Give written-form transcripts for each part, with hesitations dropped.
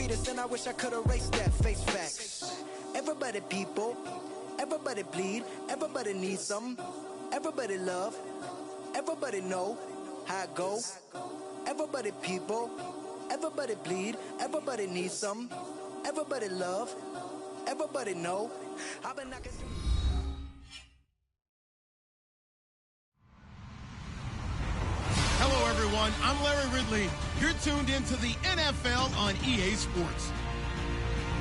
sweetest, and I wish I could erase that. Face facts. Everybody people, everybody bleed, everybody needs some, everybody love, everybody know how it go. Everybody people, everybody bleed, everybody needs some, everybody love, everybody know. I've been knocking. Hello, everyone. I'm Larry Ridley. You're tuned into the NFL on EA Sports.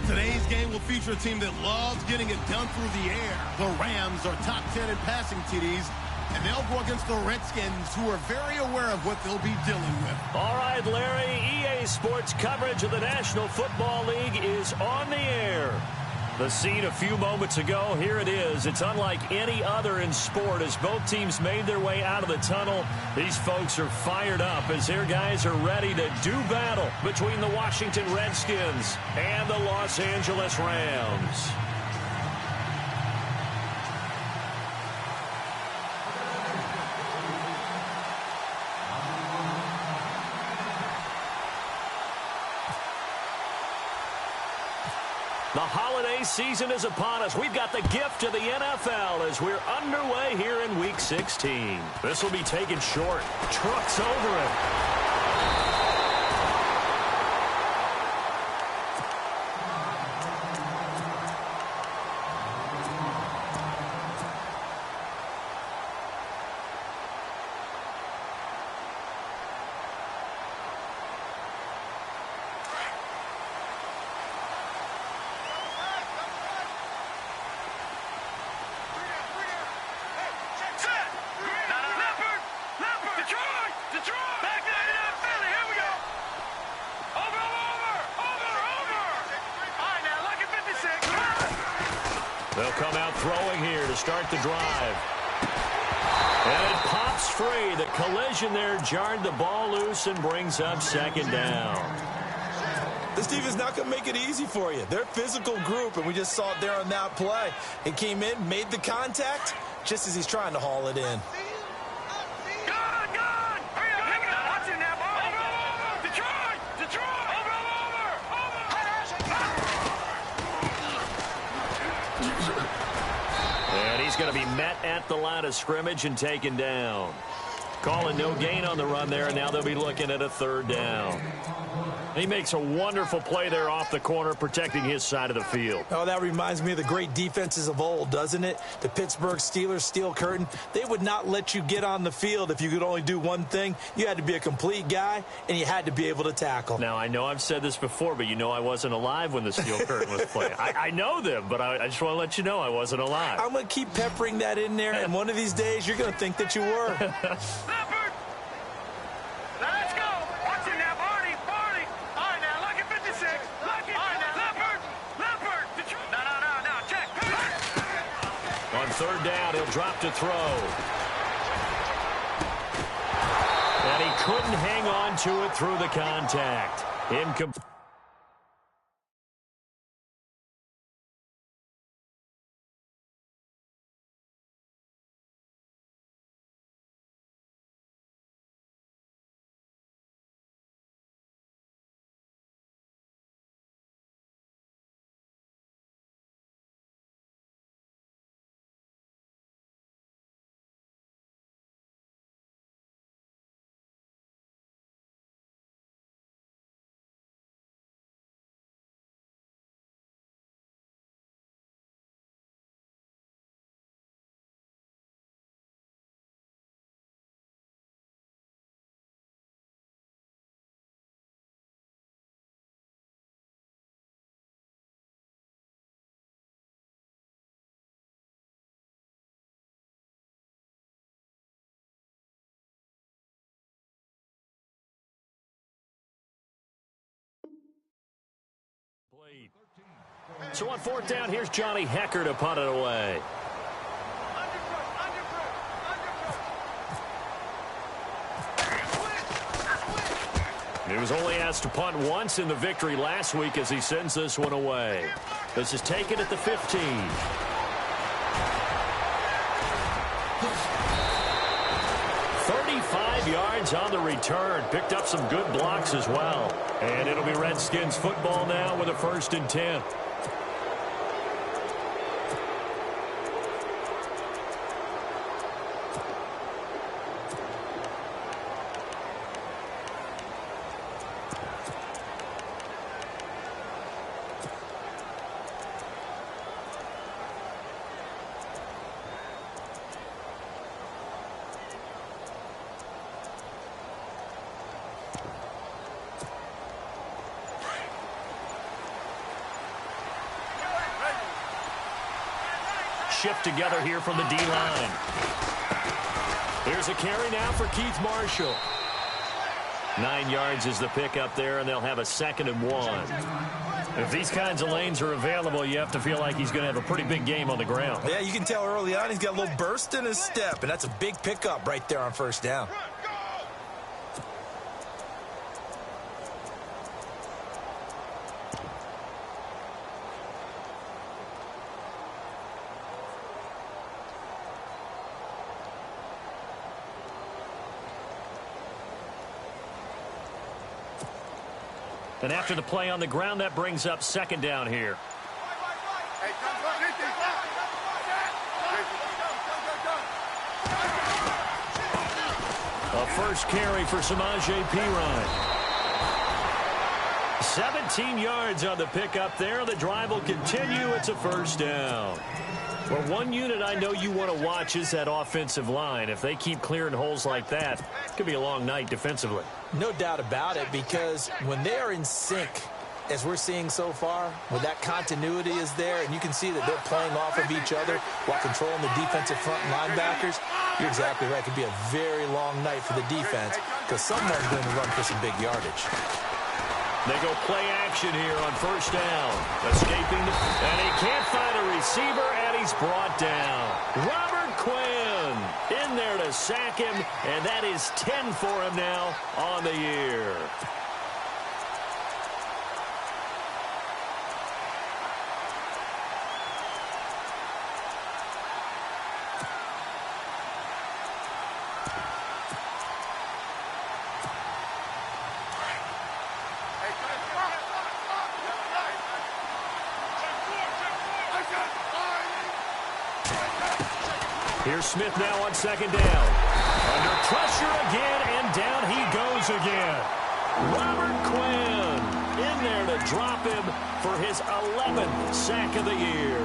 Today's game will feature a team that loves getting it done through the air. The Rams are top 10 in passing TDs, and they'll go against the Redskins, who are very aware of what they'll be dealing with. All right, Larry, EA Sports coverage of the National Football League is on the air. The scene a few moments ago, here it is. It's unlike any other in sport as both teams made their way out of the tunnel. These folks are fired up as their guys are ready to do battle between the Washington Redskins and the Los Angeles Rams. The holiday season is upon us. We've got the gift of the NFL as we're underway here in Week 16. This will be taken short. Trucks over it. They'll come out throwing here to start the drive. And it pops free. The collision there jarred the ball loose and brings up second down. This defense not going to make it easy for you. They're a physical group, and we just saw it there on that play. It came in, made the contact, just as he's trying to haul it in. Going to be met at the line of scrimmage and taken down. Calling no gain on the run there, and now they'll be looking at a third down. He makes a wonderful play there off the corner, protecting his side of the field. Oh, that reminds me of the great defenses of old, doesn't it? The Pittsburgh Steelers, Steel Curtain. They would not let you get on the field if you could only do one thing. You had to be a complete guy, and you had to be able to tackle. Now, I know I've said this before, but you know I wasn't alive when the Steel Curtain was playing. I know them, but I just want to let you know I wasn't alive. I'm going to keep peppering that in there, and one of these days you're going to think that you were. Third down, he'll drop to throw. And he couldn't hang on to it through the contact. Incomplete. So on fourth down, here's Johnny Hecker to punt it away. He was only asked to punt once in the victory last week as he sends this one away. This is taken at the 15. 35 yards on the return. Picked up some good blocks as well. And it'll be Redskins football now with a 1st and 10. Shift together here from the D-line. Here's a carry now for Keith Marshall. 9 yards is the pickup there, and they'll have a 2nd and 1. If these kinds of lanes are available, you have to feel like he's going to have a pretty big game on the ground. Yeah, you can tell early on he's got a little burst in his step, and that's a big pickup right there on 1st down. And after the play on the ground, that brings up 2nd down here. A first carry for Samaje Perine. 17 yards on the pickup there. The drive will continue. It's a 1st down. Well, one unit I know you want to watch is that offensive line. If they keep clearing holes like that, it could be a long night defensively. No doubt about it, because when they are in sync, as we're seeing so far, when that continuity is there, and you can see that they're playing off of each other while controlling the defensive front linebackers, you're exactly right. It could be a very long night for the defense because someone's going to run for some big yardage. They go play action here on 1st down. Escaping, and he can't find a receiver, and he's brought down. Robert Quinn in there to sack him, and that is 10 for him now on the year. Here's Smith now on 2nd down. Under pressure again, and down he goes again. Robert Quinn in there to drop him for his 11th sack of the year.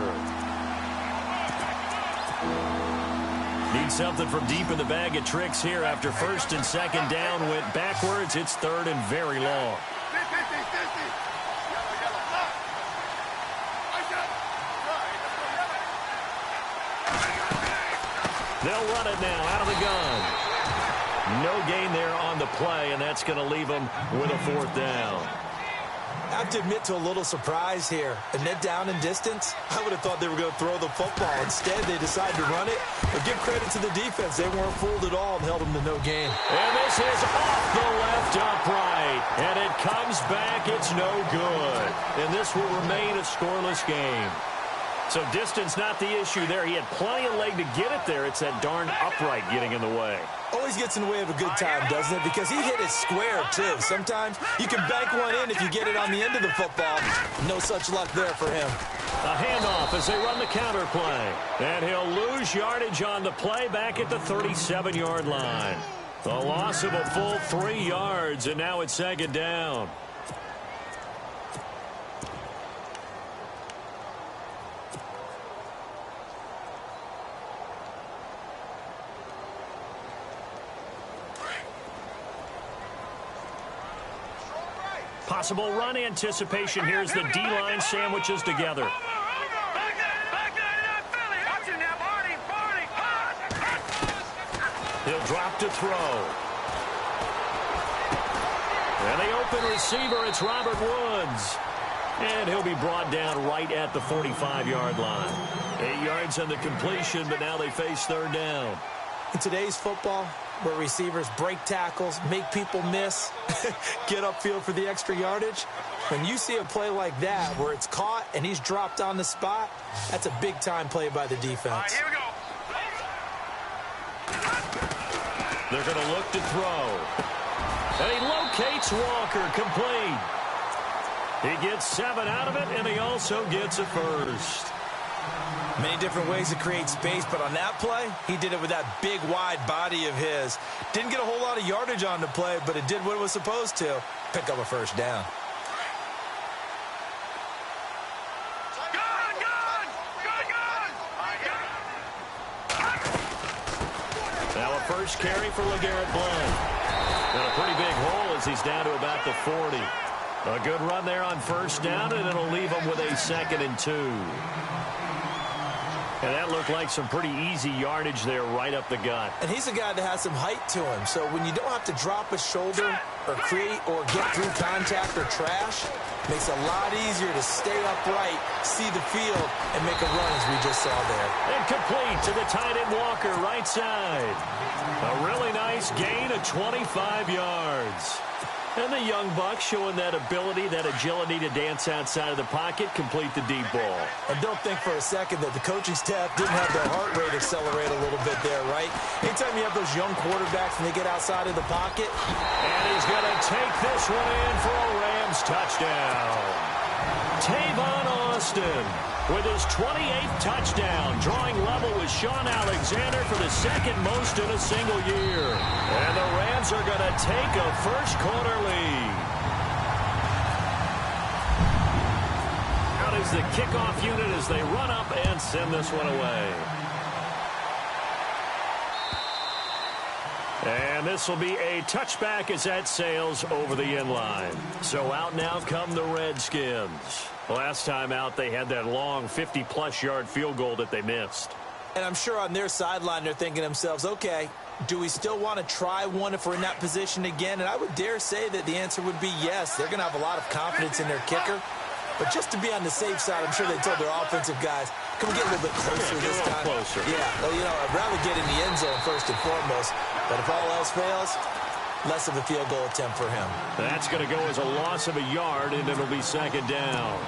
Need something from deep in the bag of tricks here after 1st and 2nd down went backwards. It's 3rd and very long. They'll run it now out of the gun. No gain there on the play, and that's going to leave them with a 4th down. I have to admit to a little surprise here. And then down in distance, I would have thought they were going to throw the football. Instead, they decided to run it. But give credit to the defense. They weren't fooled at all and held them to no gain. And this is off the left upright. And it comes back. It's no good. And this will remain a scoreless game. So distance not the issue there. He had plenty of leg to get it there. It's that darn upright getting in the way. Always gets in the way of a good time, doesn't it? Because he hit it square, too. Sometimes you can bank one in if you get it on the end of the football. No such luck there for him. A handoff as they run the counter play. And he'll lose yardage on the play back at the 37-yard line. The loss of a full 3 yards, and now it's 2nd down. Possible run anticipation. Here's the D-line sandwiches together. He'll drop to throw. And the open receiver, it's Robert Woods. And he'll be brought down right at the 45-yard line. 8 yards on the completion, but now they face 3rd down. In today's football, where receivers break tackles, make people miss, get upfield for the extra yardage, when you see a play like that where it's caught and he's dropped on the spot, that's a big-time play by the defense. All right, here we go. They're going to look to throw. And he locates Walker, complete. He gets 7 out of it, and he also gets a first. Many different ways to create space, but on that play, he did it with that big, wide body of his. Didn't get a whole lot of yardage on the play, but it did what it was supposed to. Pick up a first down. Now a first carry for LeGarrette Blount. And a pretty big hole as he's down to about the 40. A good run there on first down, and it'll leave him with a 2nd and 2. And that looked like some pretty easy yardage there right up the gut. And he's a guy that has some height to him, so when you don't have to drop a shoulder or create or get through contact or trash, makes it a lot easier to stay upright, see the field, and make a run as we just saw there. And complete to the tight end Walker, right side. A really nice gain of 25 yards. And the young buck showing that ability, that agility to dance outside of the pocket, complete the deep ball. And don't think for a second that the coaching staff didn't have their heart rate accelerate a little bit there, right? Anytime you have those young quarterbacks and they get outside of the pocket. And he's going to take this one in for a Rams touchdown. Tavon Austin with his 28th touchdown, drawing level with Sean Alexander for the 2nd most in a single year. And the Rams are going to take a first-quarter lead. Out is the kickoff unit as they run up and send this one away. And this will be a touchback as that sails over the end line. So out now come the Redskins. Last time out, they had that long 50-plus yard field goal that they missed. And I'm sure on their sideline, they're thinking to themselves, okay, do we still want to try one if we're in that position again? And I would dare say that the answer would be yes. They're going to have a lot of confidence in their kicker. But just to be on the safe side, I'm sure they told their offensive guys, can we get a little bit closer this time? Closer. Yeah, well, you know, I'd rather get in the end zone first and foremost. But if all else fails, less of a field goal attempt for him. That's going to go as a loss of a yard, and it'll be 2nd down.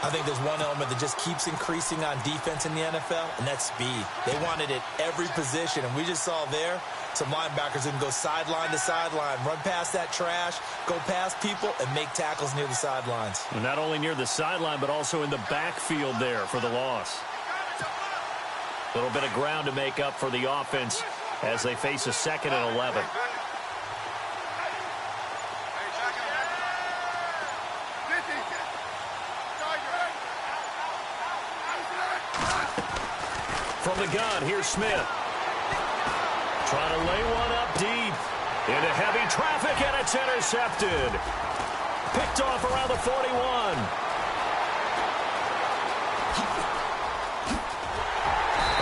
I think there's one element that just keeps increasing on defense in the NFL, and that's speed. They want it at every position, and we just saw there some linebackers who can go sideline to sideline, run past that trash, go past people, and make tackles near the sidelines. And not only near the sideline, but also in the backfield there for the loss. A little bit of ground to make up for the offense as they face a 2nd and 11. From the gun, here's Smith. Trying to lay one up deep. Into heavy traffic, and it's intercepted. Picked off around the 41.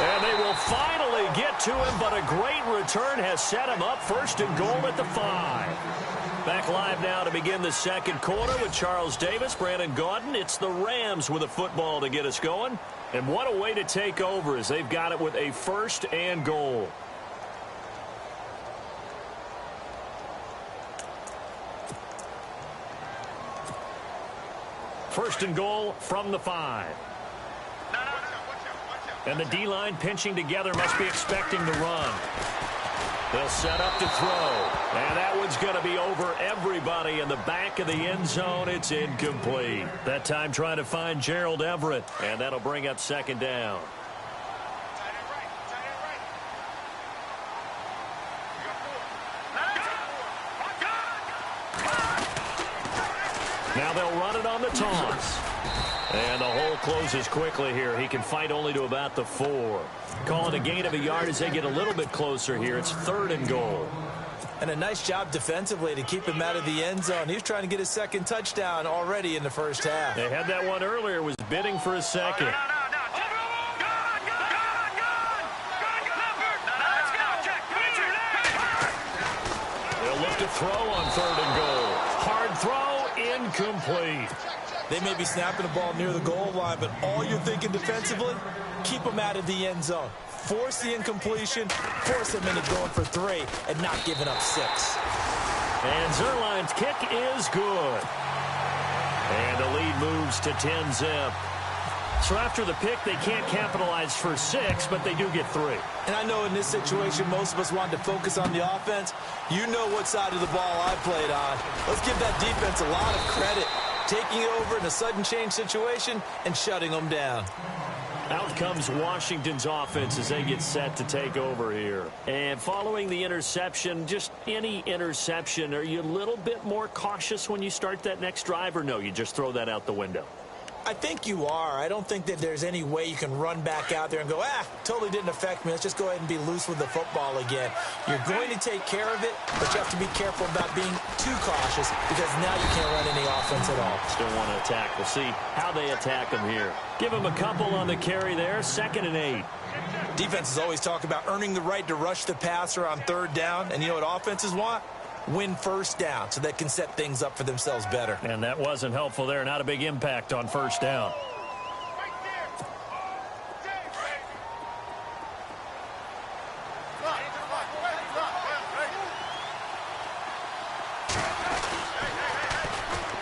And they will finally get to him, but a great return has set him up 1st and goal at the 5. Back live now to begin the 2nd quarter with Charles Davis, Brandon Gaudin. It's the Rams with a football to get us going. And what a way to take over as they've got it with a 1st and goal. First and goal from the 5. And the D-line pinching together, must be expecting the run. They'll set up to throw. And that one's going to be over everybody in the back of the end zone. It's incomplete. That time trying to find Gerald Everett. And that'll bring up 2nd down. Now they'll run it on the toss. And the hole closes quickly here. He can fight only to about the 4. Calling a gain of a yard as they get a little bit closer here. It's 3rd and goal. And a nice job defensively to keep him out of the end zone. He was trying to get his 2nd touchdown already in the 1st half. They had that one earlier, was bidding for a 2nd. They'll look to throw on 3rd and goal. Hard throw, incomplete. They may be snapping the ball near the goal line, but all you're thinking defensively, keep them out of the end zone. Force the incompletion, force them into going for 3, and not giving up 6. And Zerline's kick is good. And the lead moves to 10-zip. So after the pick, they can't capitalize for 6, but they do get 3. And I know in this situation, most of us wanted to focus on the offense. You know what side of the ball I played on. Let's give that defense a lot of credit, taking over in a sudden change situation and shutting them down. Out comes Washington's offense as they get set to take over here. And following the interception, just any interception, are you a little bit more cautious when you start that next drive, or no, you just throw that out the window? I think you are. I don't think that there's any way you can run back out there and go, totally didn't affect me. Let's just go ahead and be loose with the football again. You're going to take care of it, but you have to be careful about being too cautious because now you can't run any offense at all. Still want to attack. We'll see how they attack them here. Give them a couple on the carry there. 2nd and 8. Defenses always talk about earning the right to rush the passer on 3rd down, and you know what offenses want? Win 1st down so they can set things up for themselves better. And that wasn't helpful there. Not a big impact on 1st down.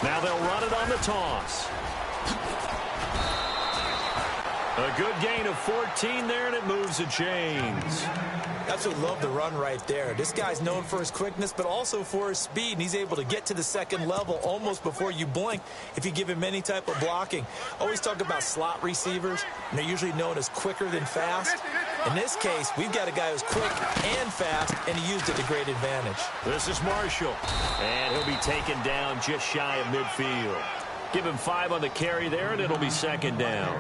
Now they'll run it on the toss. A good gain of 14 there, and it moves the chains. Absolutely love the run right there. This guy's known for his quickness, but also for his speed, and he's able to get to the 2nd level almost before you blink if you give him any type of blocking. Always talk about slot receivers, and they're usually known as quicker than fast. In this case, we've got a guy who's quick and fast, and he used it to great advantage. This is Marshall, and he'll be taken down just shy of midfield. Give him 5 on the carry there, and it'll be 2nd down.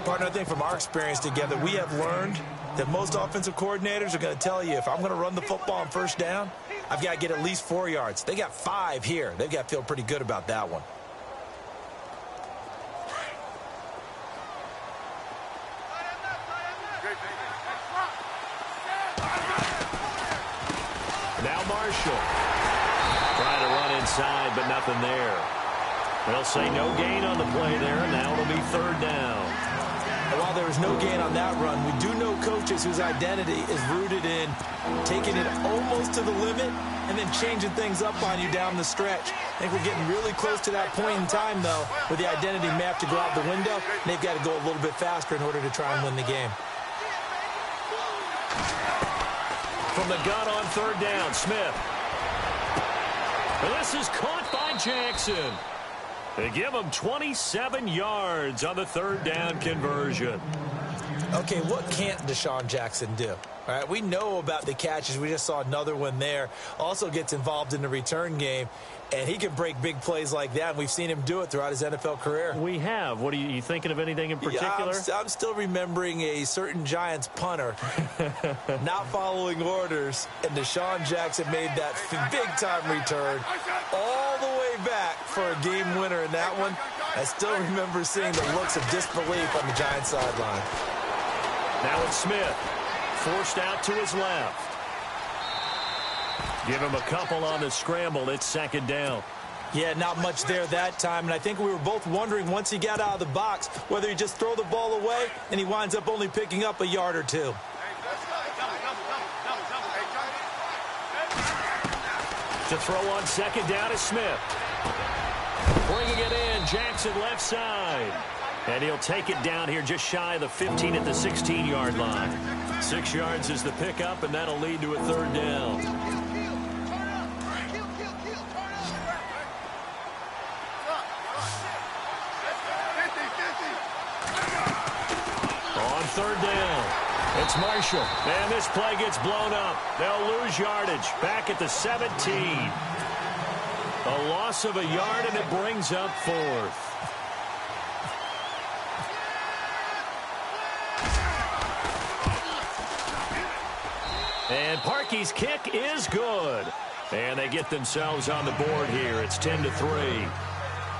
Partner, I think from our experience together, we have learned that most offensive coordinators are going to tell you, if I'm going to run the football on 1st down, I've got to get at least 4 yards. They got 5 here. They've got to feel pretty good about that one. Now Marshall. Trying to run inside, but nothing there. They'll say no gain on the play there, and now it'll be 3rd down. And while there was no gain on that run, we do know coaches whose identity is rooted in taking it almost to the limit and then changing things up on you down the stretch. I think we're getting really close to that point in time, though, where the identity may have to go out the window, and they've got to go a little bit faster in order to try and win the game. From the gun on 3rd down, Smith. And this is caught by Jackson. They give him 27 yards on the 3rd down conversion. Okay, what can't Deshaun Jackson do? All right, we know about the catches. We just saw another one there. Also gets involved in the return game, and he can break big plays like that, and we've seen him do it throughout his NFL career. We have. What are you thinking of anything in particular? Yeah, I'm still remembering a certain Giants punter not following orders, and Deshaun Jackson made that big-time return all the way back for a game winner in that one. I still remember seeing the looks of disbelief on the Giants sideline. Now it's Smith. Forced out to his left. Give him a couple on the scramble. It's 2nd down. Yeah, not much there that time, and I think we were both wondering once he got out of the box whether he just throw the ball away, and he winds up only picking up a yard or 2. To throw on 2nd down is Smith. Bringing it in, Jackson left side. And he'll take it down here just shy of the 15 at the 16-yard line. 6 yards is the pickup, and that'll lead to a 3rd down. On 3rd down, it's Marshall. And this play gets blown up. They'll lose yardage back at the 17. A loss of a yard, and it brings up 4th. And Parkey's kick is good. And they get themselves on the board here. It's 10-3.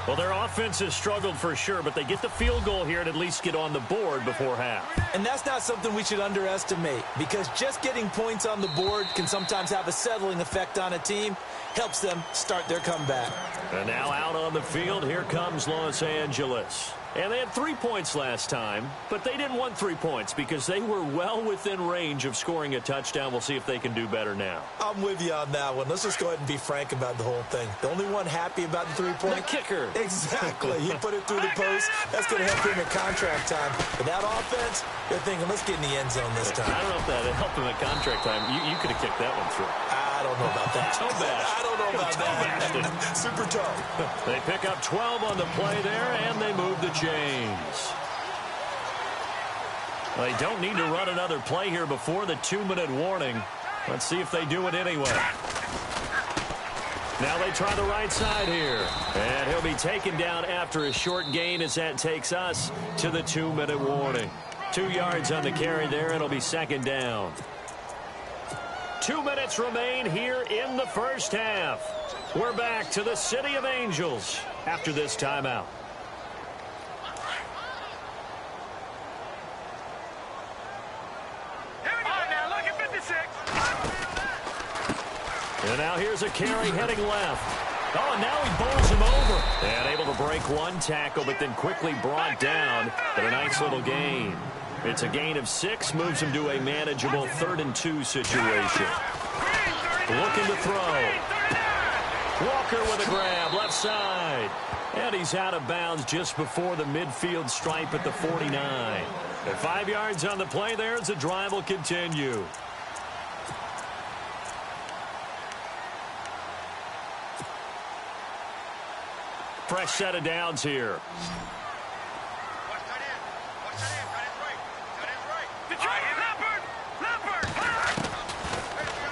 Well, their offense has struggled for sure, but they get the field goal here and at least get on the board before half. And that's not something we should underestimate, because just getting points on the board can sometimes have a settling effect on a team. Helps them start their comeback. And now out on the field, here comes Los Angeles. And they had 3 points last time, but they didn't want 3 points because they were well within range of scoring a touchdown. We'll see if they can do better now. I'm with you on that one. Let's just go ahead and be frank about the whole thing. The only one happy about the 3-point? The kicker. Exactly. He put it through the post. That's going to help him at contract time. But that offense, they're thinking, let's get in the end zone this time. I don't know if that helped him at contract time. You could have kicked that one through. I don't know about that. Toe bash. I don't know about that. Super toe. They pick up 12 on the play there, and they move the chains. Well, they don't need to run another play here before the 2-minute warning. Let's see if they do it anyway. Now they try the right side here. And he'll be taken down after a short gain as that takes us to the 2-minute warning. 2 yards on the carry there. It'll be second down. 2 minutes remain here in the first half. We're back to the City of Angels after this timeout. And now here's a carry heading left. Oh, and now he bowls him over. And able to break one tackle, but then quickly brought down. But a nice little gain. It's a gain of 6, moves him to a manageable 3rd and 2 situation. Looking to throw. Walker with a grab, left side. And he's out of bounds just before the midfield stripe at the 49. And 5 yards on the play there as the drive will continue. Fresh set of downs here.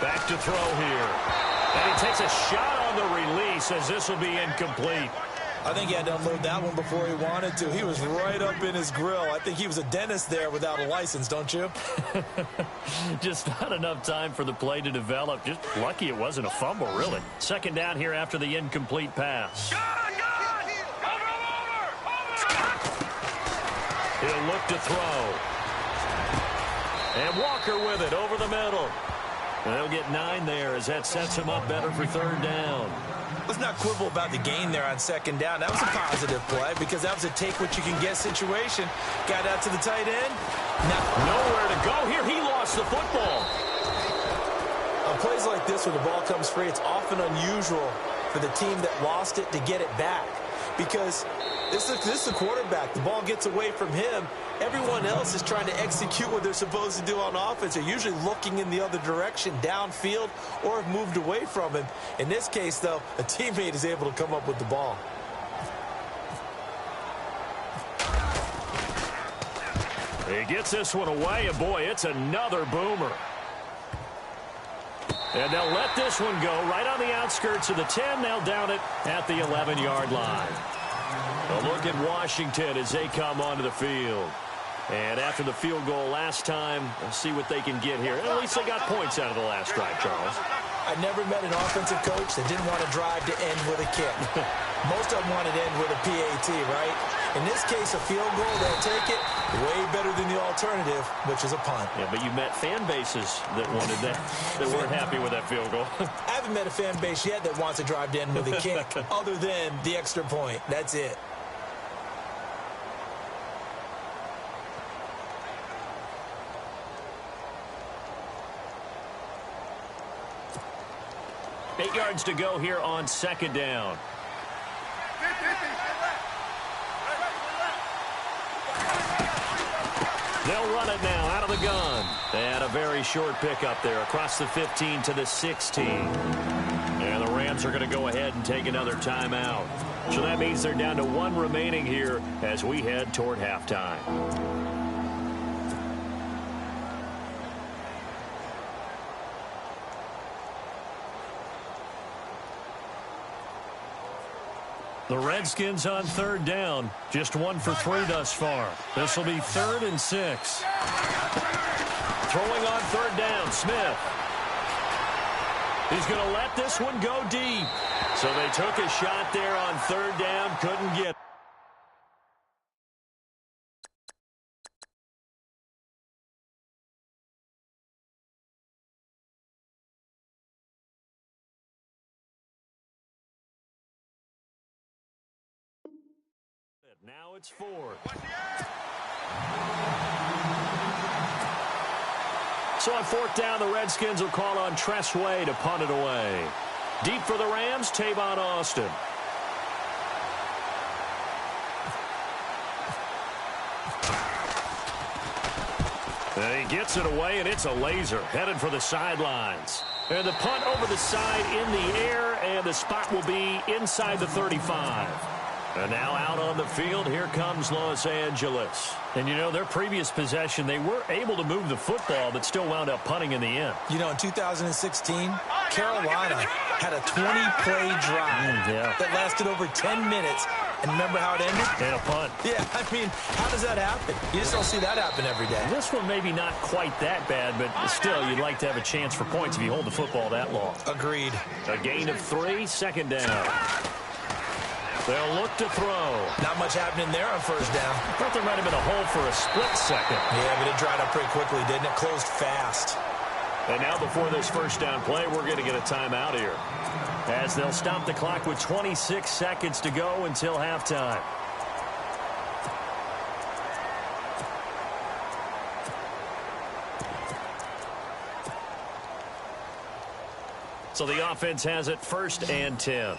Back to throw here. And he takes a shot on the release as this will be incomplete. I think he had to unload that one before he wanted to. He was right up in his grill. I think he was a dentist there without a license, don't you? Just not enough time for the play to develop. Just lucky it wasn't a fumble, really. Second down here after the incomplete pass. He'll look to throw. And Walker with it over the middle. And they'll get 9 there as that sets him up better for third down. Let's not quibble about the gain there on second down. That was a positive play because that was a take-what-you-can-get situation. Got out to the tight end. Now, nowhere to go here. He lost the football. On plays like this where the ball comes free, it's often unusual for the team that lost it to get it back because this is the quarterback. The ball gets away from him. Everyone else is trying to execute what they're supposed to do on offense. They're usually looking in the other direction, downfield, or have moved away from him. In this case, though, a teammate is able to come up with the ball. He gets this one away, and boy, it's another boomer. And they'll let this one go right on the outskirts of the 10. They'll down it at the 11-yard line. A look at Washington as they come onto the field. And after the field goal last time, we'll see what they can get here. At least they got points out of the last drive, Charles. I never met an offensive coach that didn't want to drive to end with a kick. Most of them wanted to end with a PAT, right? In this case, a field goal, they'll take it way better than the alternative, which is a punt. Yeah, but you met fan bases that wanted that, that weren't happy with that field goal. I haven't met a fan base yet that wants to drive to end with a kick other than the extra point. That's it. Eight yards to go here on second down. They'll run it now out of the gun. And a very short pickup there across the 15 to the 16. And the Rams are going to go ahead and take another timeout. So that means they're down to 1 remaining here as we head toward halftime. The Redskins on third down. Just 1 for 3 thus far. This will be 3rd and 6. Throwing on third down, Smith. He's going to let this one go deep. So they took a shot there on third down, couldn't get it. Now it's 4th. So on 4th down, the Redskins will call on Tressway to punt it away. Deep for the Rams, Tavon Austin. And he gets it away, and it's a laser headed for the sidelines. And the punt over the side in the air, and the spot will be inside the 35. And now out on the field, here comes Los Angeles. And, you know, their previous possession, they were able to move the football, but still wound up punting in the end. You know, in 2016, Carolina had a 20-play drive that lasted over 10 minutes. And remember how it ended? And a punt. Yeah, I mean, how does that happen? You just don't see that happen every day. This one maybe not quite that bad, but still, you'd like to have a chance for points if you hold the football that long. Agreed. A gain of 3, 2nd down. They'll look to throw. Not much happening there on 1st down. I thought there might have been a hole for a split second. Yeah, but it dried up pretty quickly, didn't it? Closed fast. And now before this 1st down play, we're going to get a timeout here, as they'll stop the clock with 26 seconds to go until halftime. So the offense has it 1st and 10.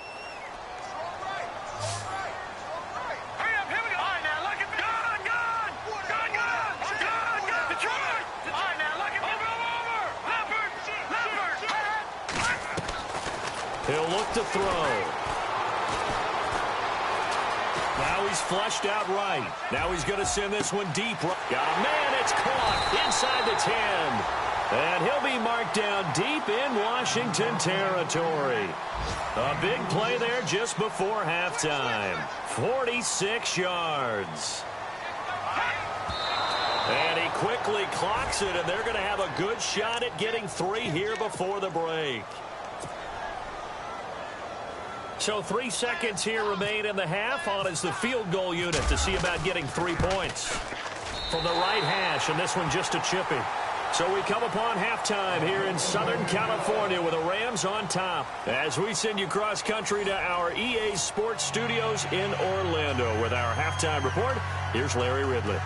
He'll look to throw. Now he's flushed out right. Now he's going to send this one deep. Got a man. It's caught inside the 10. And he'll be marked down deep in Washington territory. A big play there just before halftime. 46 yards. And he quickly clocks it, and they're going to have a good shot at getting 3 here before the break. So 3 seconds here remain in the half. On is the field goal unit to see about getting 3 points from the right hash, and this one just a chippy. So we come upon halftime here in Southern California with the Rams on top as we send you cross country to our EA Sports Studios in Orlando with our halftime report. Here's Larry Ridley.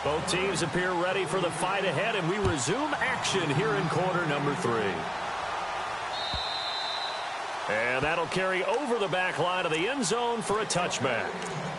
Both teams appear ready for the fight ahead, and we resume action here in quarter number 3. And that'll carry over the back line of the end zone for a touchback.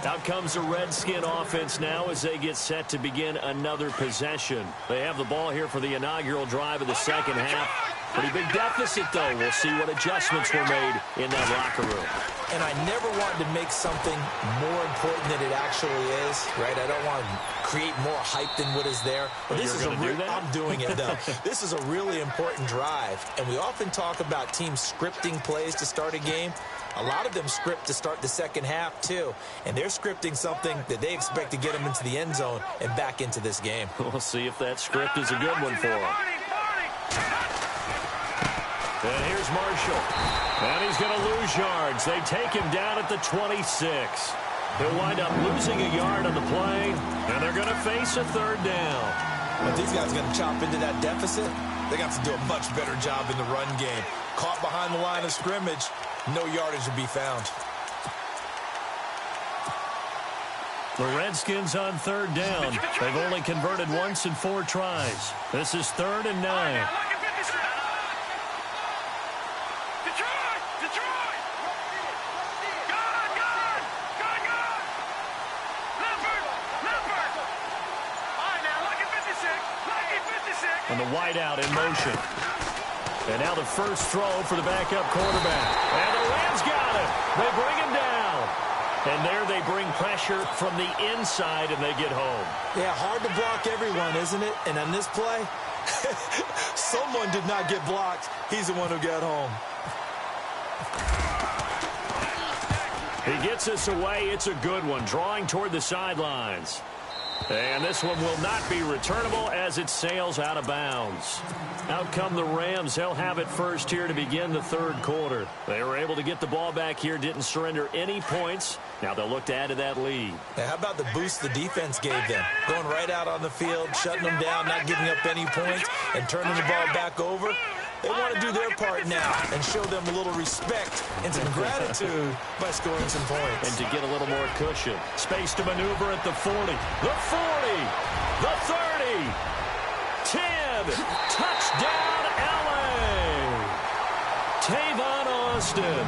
Out comes the Redskin offense now as they get set to begin another possession. They have the ball here for the inaugural drive of the 2nd half. Pretty big deficit, though. We'll see what adjustments were made in that locker room. And I never wanted to make something more important than it actually is, right? I don't want to create more hype than what is there. But this is I'm doing it, though. This is a really important drive. And we often talk about teams scripting plays to start a game. A lot of them script to start the 2nd half, too. And they're scripting something that they expect to get them into the end zone and back into this game. We'll see if that script is a good one for them. And here's Marshall. And he's going to lose yards. They take him down at the 26. He'll wind up losing a yard on the play, and they're going to face a 3rd down. But these guys are going to chop into that deficit. They got to do a much better job in the run game. Caught behind the line of scrimmage, no yardage to be found. The Redskins on 3rd down. They've only converted once in 4 tries. This is 3rd and 9. And the wideout in motion. And now the first throw for the backup quarterback. And the Rams got him. They bring him down. And there they bring pressure from the inside, and they get home. Yeah, hard to block everyone, isn't it? And on this play, someone did not get blocked. He's the one who got home. He gets us away. It's a good one, drawing toward the sidelines. And this one will not be returnable as it sails out of bounds. Out come the Rams. They'll have it first here to begin the 3rd quarter. They were able to get the ball back here, didn't surrender any points. Now they'll look to add to that lead. Now, how about the boost the defense gave them? Going right out on the field, shutting them down, not giving up any points, and turning the ball back over. They want to do their part now and show them a little respect and some gratitude by scoring some points. And to get a little more cushion. Space to maneuver at the 40. The 40. The 30. 10. Touchdown, LA. Tavon Austin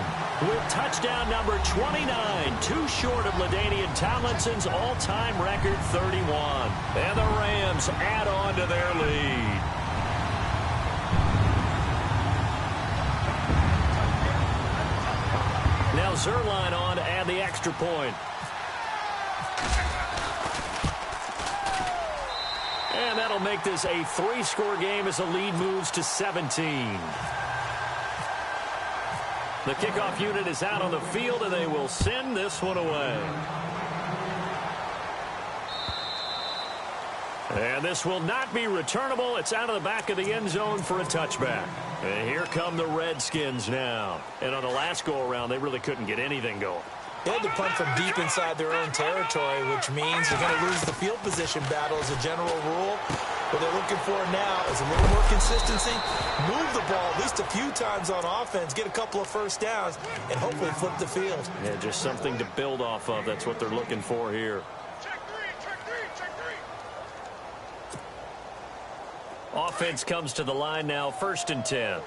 with touchdown number 29, too short of LaDainian Tomlinson's all-time record 31. And the Rams add on to their lead. Now Zerline on to add the extra point. And that'll make this a 3-score game as the lead moves to 17. The kickoff unit is out on the field, and they will send this one away. And this will not be returnable. It's out of the back of the end zone for a touchback. And here come the Redskins now. And on the last go-around, they really couldn't get anything going. They had to punt from deep inside their own territory, which means you're going to lose the field position battle as a general rule. What they're looking for now is a little more consistency, move the ball at least a few times on offense, get a couple of first downs, and hopefully flip the field. Yeah, just something to build off of. That's what they're looking for here. Offense comes to the line now, 1st and 10.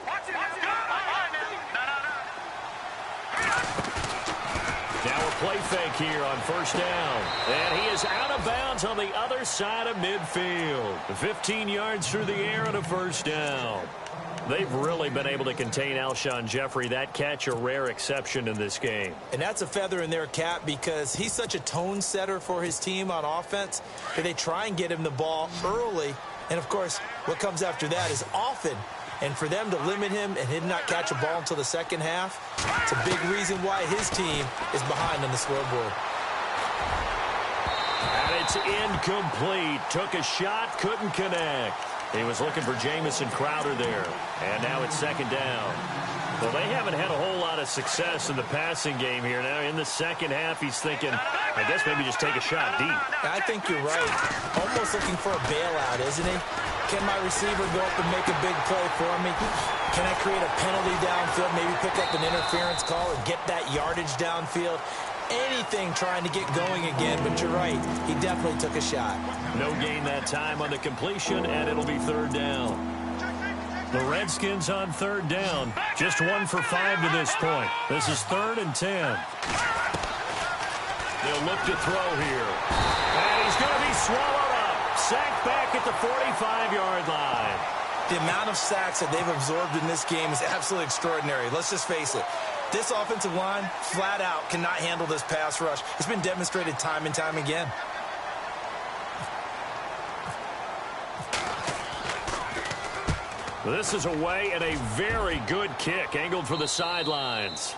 Now a play fake here on 1st down. And he is out of bounds on the other side of midfield. 15 yards through the air and a 1st down. They've really been able to contain Alshon Jeffrey. That catch a rare exception in this game. And that's a feather in their cap because he's such a tone setter for his team on offense that they try and get him the ball early. And, of course, what comes after that is often. And for them to limit him and him not catch a ball until the second half, it's a big reason why his team is behind on the scoreboard. And it's incomplete. Took a shot, couldn't connect. He was looking for Jamison Crowder there. And now it's 2nd down. Well, they haven't had a whole lot of success in the passing game here. Now in the second half, he's thinking, I guess maybe just take a shot deep. I think you're right. Almost looking for a bailout, isn't he? Can my receiver go up and make a big play for me? Can I create a penalty downfield, maybe pick up an interference call and get that yardage downfield? Anything trying to get going again, but you're right. He definitely took a shot. No gain that time on the completion, and it'll be 3rd down. The Redskins on 3rd down. Just 1 for 5 to this point. This is 3rd and 10. They'll look to throw here. And he's going to be swallowed up. Sacked back at the 45-yard line. The amount of sacks that they've absorbed in this game is absolutely extraordinary. Let's just face it. This offensive line, flat out, cannot handle this pass rush. It's been demonstrated time and time again. This is away and a very good kick, angled for the sidelines.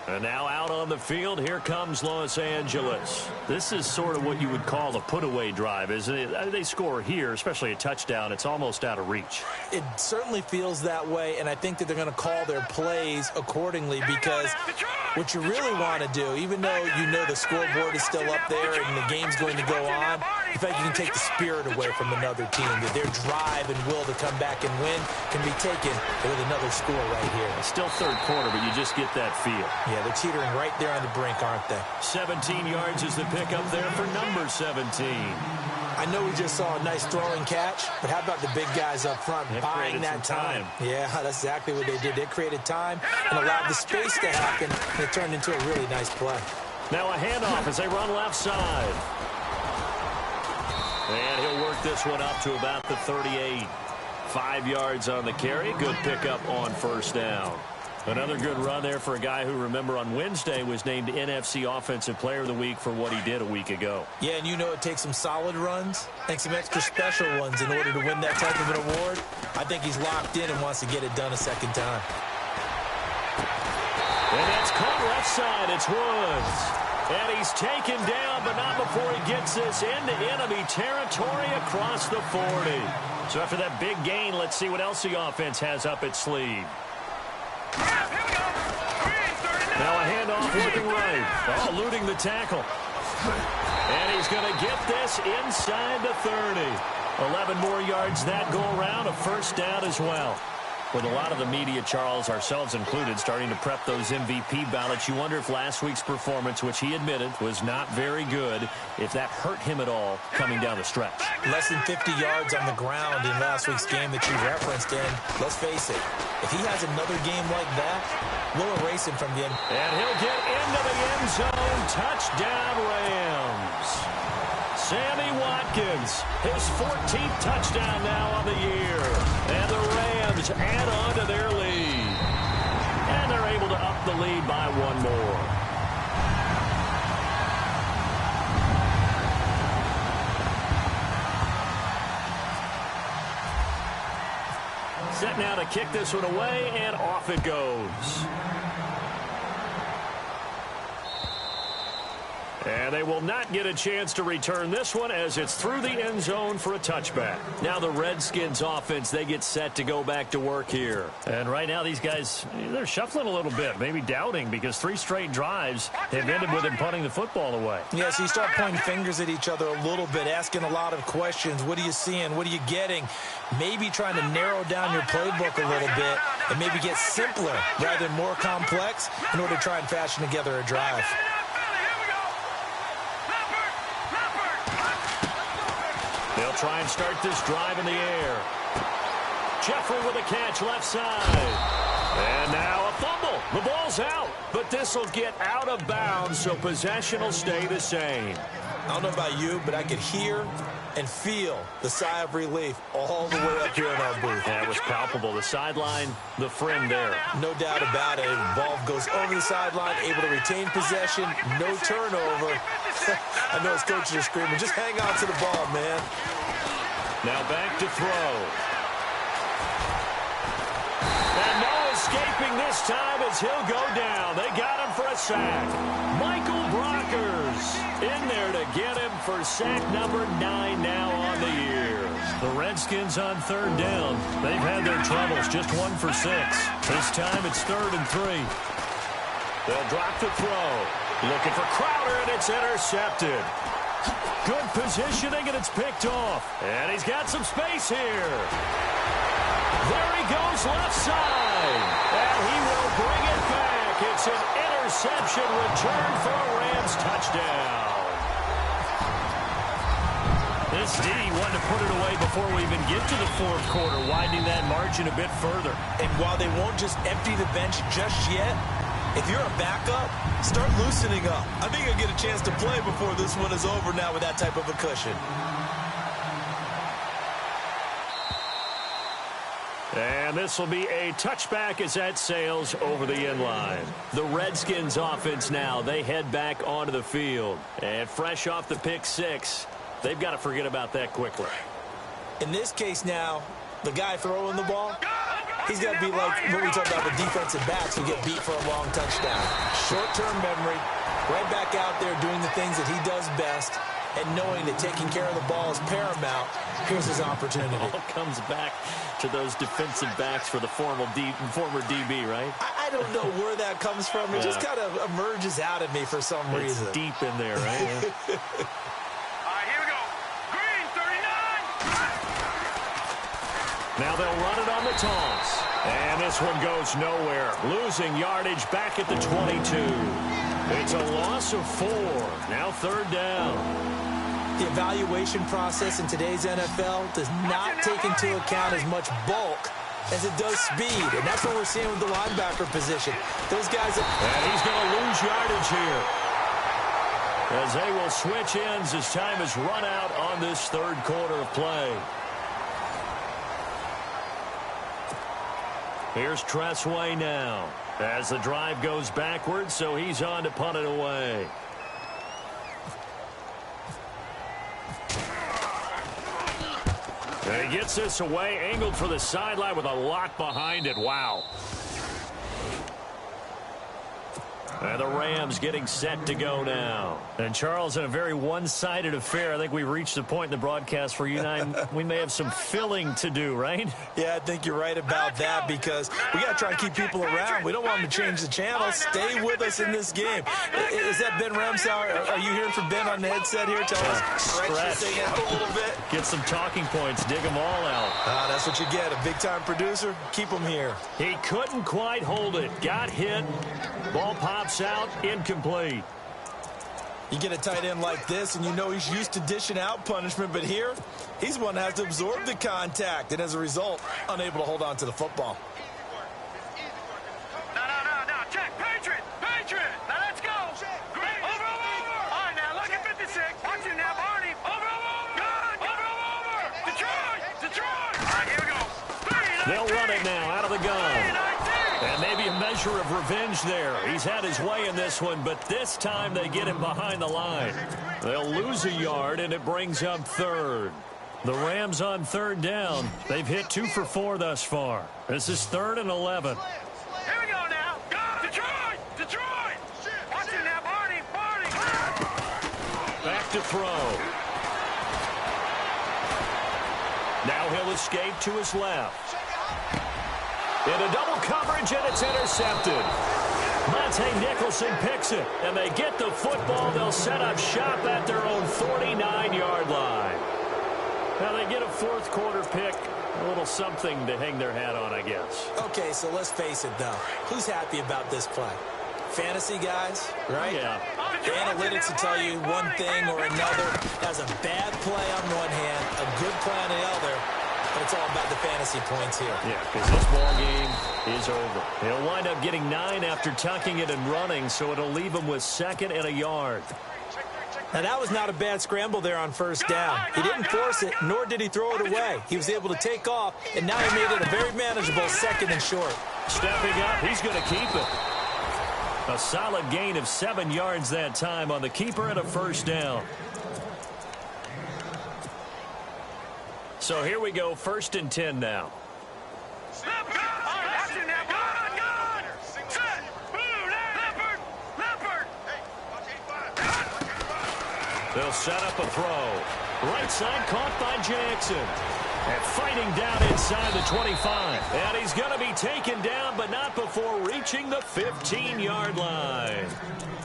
And now out on the field, here comes Los Angeles. This is sort of what you would call a put-away drive, isn't it? They score here, especially a touchdown. It's almost out of reach. It certainly feels that way, and I think that they're going to call their plays accordingly because what you really want to do, even though you know the scoreboard is still up there and the game's going to go on, in fact, you can take the spirit away from another team. That their drive and will to come back and win can be taken with another score right here. It's still 3rd quarter, but you just get that feel. Yeah, they're teetering right there on the brink, aren't they? 17 yards is the pickup there for number 17. I know we just saw a nice throwing catch, but how about the big guys up front buying that time? Yeah, that's exactly what they did. They created time and allowed the space to happen, and it turned into a really nice play. Now a handoff as they run left side. And he'll work this one up to about the 38. 5 yards on the carry. Good pickup on 1st down. Another good run there for a guy who, remember, on Wednesday was named NFC Offensive Player of the Week for what he did a week ago. Yeah, and you know it takes some solid runs and some extra special ones in order to win that type of an award. I think he's locked in and wants to get it done a second time. And that's caught left side. It's Woods. And he's taken down, but not before he gets this into enemy territory across the 40. So after that big gain, let's see what else the offense has up its sleeve. Now a handoff looking right. Oh, eluding the tackle. And he's going to get this inside the 30. 11 more yards that go around, a 1st down as well. With a lot of the media, Charles, ourselves included, starting to prep those MVP ballots, you wonder if last week's performance, which he admitted was not very good, if that hurt him at all coming down the stretch. Less than 50 yards on the ground in last week's game that you referenced, and let's face it, if he has another game like that, we'll erase him from the end. And he'll get into the end zone. Touchdown, Rams. Sammy Watkins, his 14th touchdown now on the year. And the Rams add on to their lead. And they're able to up the lead by one more. Set now to kick this one away, and off it goes. And they will not get a chance to return this one as it's through the end zone for a touchback. Now the Redskins offense, they get set to go back to work here. And right now these guys, they're shuffling a little bit, maybe doubting, because 3 straight drives have ended with them punting the football away. Yeah, so you start pointing fingers at each other a little bit, asking a lot of questions. What are you seeing? What are you getting? Maybe trying to narrow down your playbook a little bit and maybe get simpler rather than more complex in order to try and fashion together a drive. They'll try and start this drive in the air. Jeffrey with a catch left side. And now a fumble. The ball's out, but this will get out of bounds, so possession will stay the same. I don't know about you, but I could hear and feel the sigh of relief all the way up here in our booth. That was palpable. The sideline, the friend there. No doubt about it. The ball goes over the sideline, able to retain possession, no turnover. I know his coaches are screaming, just hang on to the ball, man. Now back to throw. And no escaping this time as he'll go down. They got him for a sack. Michael Brockers in there to get him for sack number 9 now on the year. The Redskins on 3rd down. They've had their troubles, just 1 for 6. This time it's 3rd and 3. They'll drop the throw. Looking for Crowder, and it's intercepted. Good positioning, and it's picked off. And he's got some space here. There he goes left side. And he will bring it back. It's an interception return for a Rams touchdown. This D wanted to put it away before we even get to the 4th quarter, widening that margin a bit further. And while they won't just empty the bench just yet, if you're a backup, start loosening up. I think you'll get a chance to play before this one is over now with that type of a cushion. And this will be a touchback as that sails over the end line. The Redskins offense now, they head back onto the field. And fresh off the pick 6, they've got to forget about that quickly. In this case now, the guy throwing the ball, he's got to be like what we talked about with defensive backs who get beat for a long touchdown. Short-term memory, right back out there doing the things that he does best, and knowing that taking care of the ball is paramount. Here's his opportunity. It all comes back to those defensive backs for the former DB, right? I don't know where that comes from. It just kind of emerges out of me for some reason. It's deep in there, right? Now they'll run it on the toss. And this one goes nowhere. Losing yardage back at the 22. It's a loss of 4. Now 3rd down. The evaluation process in today's NFL does not take into account as much bulk as it does speed. And that's what we're seeing with the linebacker position. Those guys are... And he's going to lose yardage here, as they will switch ends as time is run out on this 3rd quarter of play. Here's Tressway now as the drive goes backwards, so he's on to punt it away. And he gets this away, angled for the sideline with a lot behind it. Wow. And the Rams getting set to go now. And, Charles, in a very one-sided affair, I think we've reached the point in the broadcast where you and I, we may have some filling to do, right? Yeah, I think you're right about that because we got to try and keep people around. We don't want them to change the channel. Stay with us in this game. Is that Ben Ramsauer? Are you hearing from Ben on the headset here? Tell us, stretch this thing out a little bit. Get some talking points. Dig them all out. That's what you get. A big-time producer. Keep them here. He couldn't quite hold it. Got hit. Ball pops out, incomplete. You get a tight end like this, and you know he's used to dishing out punishment, but here, he's one that has to absorb the contact, and as a result, unable to hold on to the football. No. Check. Patriot. Now let's go. Over. All right, now look at 56. Watch it now, Barney. Over. Good. Over. Detroit. All right, here we go. They'll run it now out of the gun. And maybe a measure of revenge there. He's had his way in this one, but this time they get him behind the line. They'll lose a yard, and it brings up third. The Rams on third down. They've hit 2 for 4 thus far. This is 3rd and 11. Here we go now. Detroit. Watch it now, Barney. Back to throw. Now he'll escape to his left. Into double coverage, and it's intercepted. Monte Nicholson picks it, and they get the football. They'll set up shop at their own 49-yard line. Now they get a fourth-quarter pick, a little something to hang their hat on, I guess. Okay, so let's face it, though. Who's happy about this play? Fantasy guys, right? Yeah. The analytics will tell you one thing or another. That's a bad play on one hand, a good play on the other. But it's all about the fantasy points here. Yeah, because this ball game is over. He'll wind up getting 9 after tucking it and running, so it'll leave him with 2nd and a yard. Now, that was not a bad scramble there on first down. He didn't force it, nor did he throw it away. He was able to take off, and now he made it a very manageable 2nd and short. Stepping up, he's going to keep it. A solid gain of 7 yards that time on the keeper and a first down. So here we go, 1st and 10 now. They'll set up a throw. Right side caught by Jackson. And fighting down inside the 25. And he's going to be taken down, but not before reaching the 15-yard line.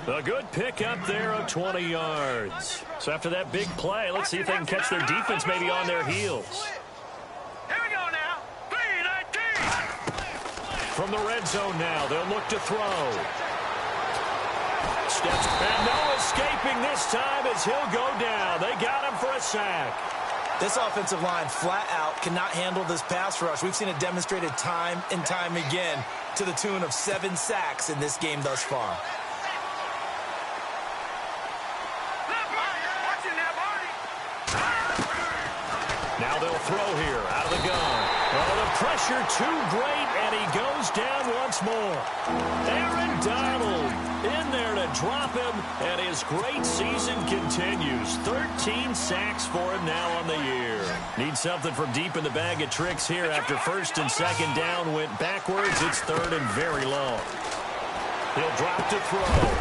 A good pickup there of 20 yards. So after that big play, let's see if they can catch their defense maybe on their heels. Here we go now. 3-19. From the red zone now, they'll look to throw. Steps, and no escaping this time as he'll go down. They got him for a sack. This offensive line flat out cannot handle this pass rush. We've seen it demonstrated time and time again to the tune of 7 sacks in this game thus far. Now they'll throw here out of the gun. Oh, the pressure too great, and he goes down once more. Aaron Donald in there to drop him, and his great season continues. 13 sacks for him now on the year. Needs something from deep in the bag of tricks here after 1st and 2nd down went backwards. It's 3rd and very long. He'll drop to throw.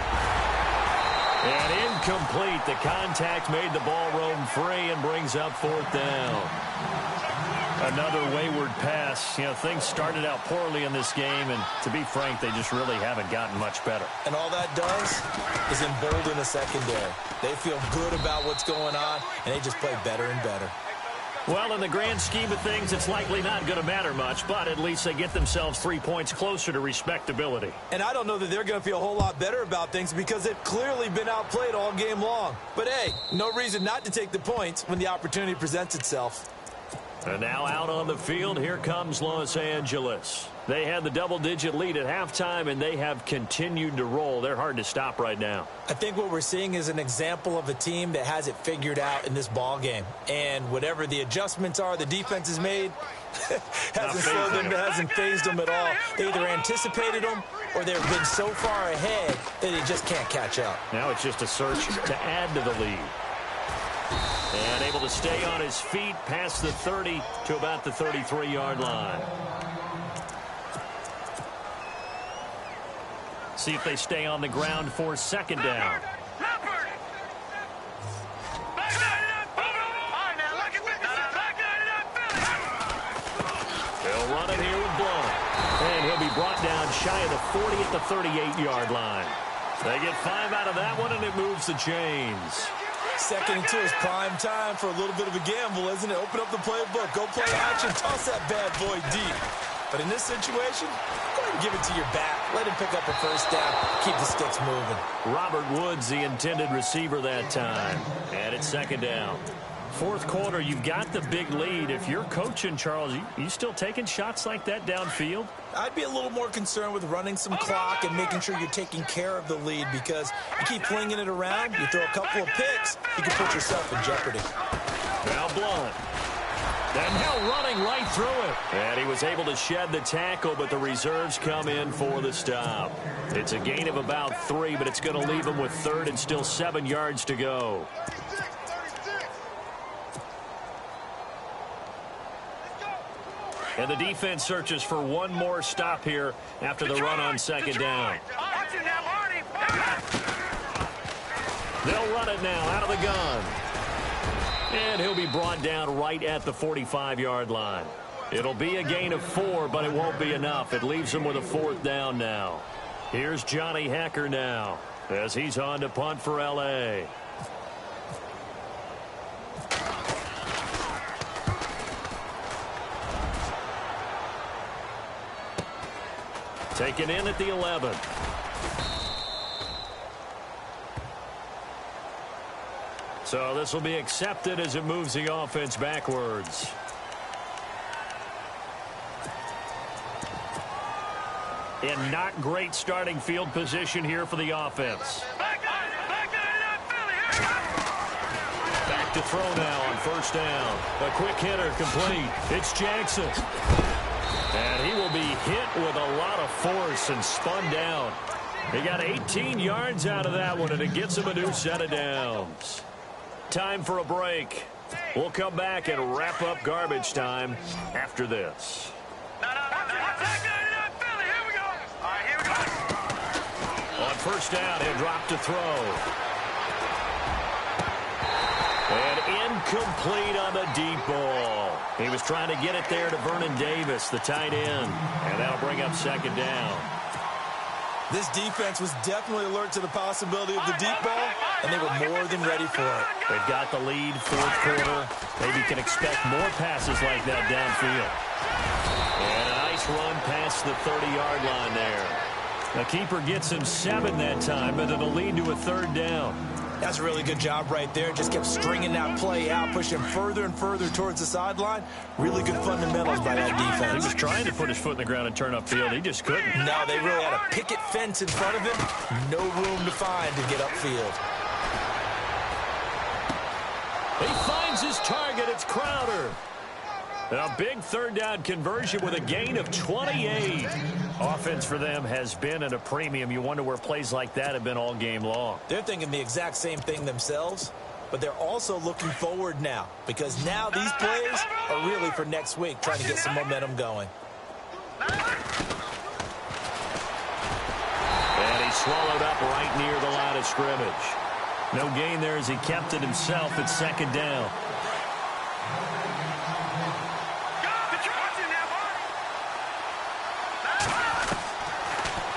And incomplete. The contact made the ball roam free and brings up 4th down. Another wayward pass. You know, things started out poorly in this game, and to be frank, they just really haven't gotten much better. And all that does is embolden the secondary. They feel good about what's going on, and they just play better and better. Well, in the grand scheme of things, it's likely not going to matter much, but at least they get themselves 3 points closer to respectability. And I don't know that they're going to feel a whole lot better about things because they've clearly been outplayed all game long. But, hey, no reason not to take the points when the opportunity presents itself. And now out on the field, here comes Los Angeles. They had the double-digit lead at halftime, and they have continued to roll. They're hard to stop right now. I think what we're seeing is an example of a team that has it figured out in this ball game. And whatever the adjustments are the defense has made hasn't phased them at all. They either anticipated them or they've been so far ahead that they just can't catch up. Now it's just a search to add to the lead. And able to stay on his feet past the 30 to about the 33-yard line. See if they stay on the ground for second down. They'll run it here with Blunt. And he'll be brought down shy of the 40 at the 38-yard line. They get 5 out of that one, and it moves the chains. Second and 2 is prime time for a little bit of a gamble, isn't it? Open up the playbook, go play action, toss that bad boy deep. But in this situation, go ahead and give it to your back. Let him pick up a first down. Keep the sticks moving. Robert Woods, the intended receiver that time. And it's second down. Fourth quarter, you've got the big lead. If you're coaching, Charles, you still taking shots like that downfield? I'd be a little more concerned with running some clock and making sure you're taking care of the lead, because you keep flinging it around, you throw a couple of picks, you can put yourself in jeopardy. Now Blunt. And now running right through it. And he was able to shed the tackle, but the reserves come in for the stop. It's a gain of about 3, but it's going to leave him with third and still 7 yards to go. And the defense searches for one more stop here after the run on second down. They'll run it now out of the gun. And he'll be brought down right at the 45-yard line. It'll be a gain of 4, but it won't be enough. It leaves him with a 4th down now. Here's Johnny Hecker now as he's on to punt for L.A. Taken in at the 11. So this will be accepted as it moves the offense backwards. In not great starting field position here for the offense. Back to throw now on first down. A quick hitter complete. It's Jackson. And he will be hit with a lot of force and spun down. He got 18 yards out of that one, and it gets him a new set of downs. Time for a break. We'll come back and wrap up garbage time after this. On first down, he'll drop to throw. And incomplete on the deep ball. He was trying to get it there to Vernon Davis, the tight end. And that'll bring up second down. This defense was definitely alert to the possibility of the deep ball, and they were more than ready for it. They've got the lead, fourth quarter. Maybe can expect more passes like that downfield. And a nice run past the 30-yard line there. The keeper gets him 7 that time, but it'll lead to a third down. That's a really good job right there. Just kept stringing that play out, pushing further and further towards the sideline. Really good fundamentals by that defense. He was trying to put his foot in the ground and turn upfield. He just couldn't. No, they really had a picket fence in front of him. No room to find to get upfield. He finds his target. It's Crowder. A big third down conversion with a gain of 28. Offense for them has been at a premium. You wonder where plays like that have been all game long. They're thinking the exact same thing themselves, but they're also looking forward now, because now these plays are really for next week, trying to get some momentum going. And he's swallowed up right near the line of scrimmage. No gain there as he kept it himself at second down.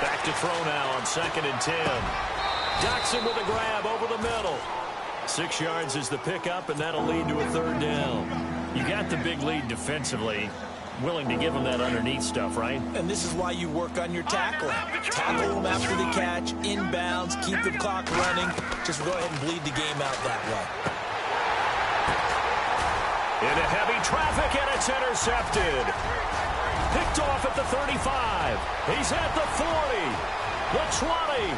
Back to throw now on second and 10. Jackson with a grab over the middle. 6 yards is the pickup, and that'll lead to a third down. You got the big lead defensively. Willing to give them that underneath stuff, right? And this is why you work on your tackling. Tackle them after the catch, inbounds, keep the clock running. Just go ahead and bleed the game out that way. Into heavy traffic, and it's intercepted. Picked off at the 35. He's at the 40. The 20.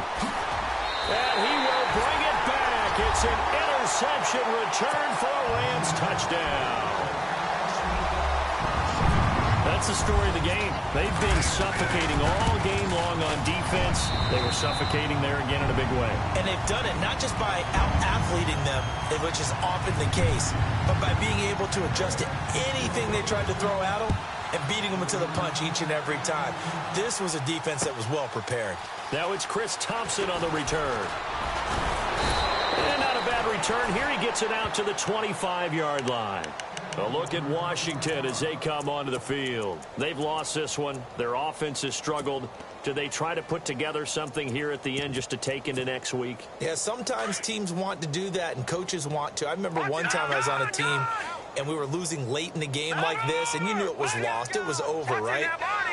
And he will bring it back. It's an interception return for a Rams touchdown. That's the story of the game. They've been suffocating all game long on defense. They were suffocating there again in a big way. And they've done it not just by out-athleting them, which is often the case, but by being able to adjust to anything they tried to throw at them and beating them into the punch each and every time. This was a defense that was well prepared. Now it's Chris Thompson on the return. And not a bad return here. He gets it out to the 25-yard line. A look at Washington as they come onto the field. They've lost this one. Their offense has struggled. Do they try to put together something here at the end just to take into next week? Yeah, sometimes teams want to do that and coaches want to. I remember one time I was on a team and we were losing late in the game like this, and you knew it was lost. It was over, right?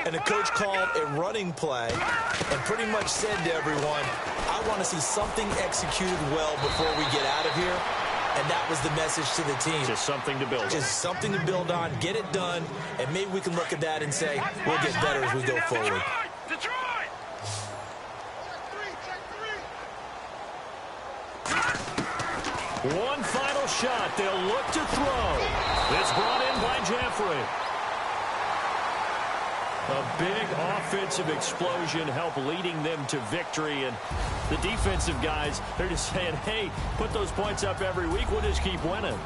And the coach called a running play and pretty much said to everyone, I want to see something executed well before we get out of here. And that was the message to the team. Just something to build on. Just something to build on, get it done, and maybe we can look at that and say, we'll get better as we go forward. Detroit! One final shot. They'll look to throw. It's brought in by Jeffrey. A big offensive explosion helped leading them to victory. And the defensive guys, they're just saying, hey, put those points up every week. We'll just keep winning.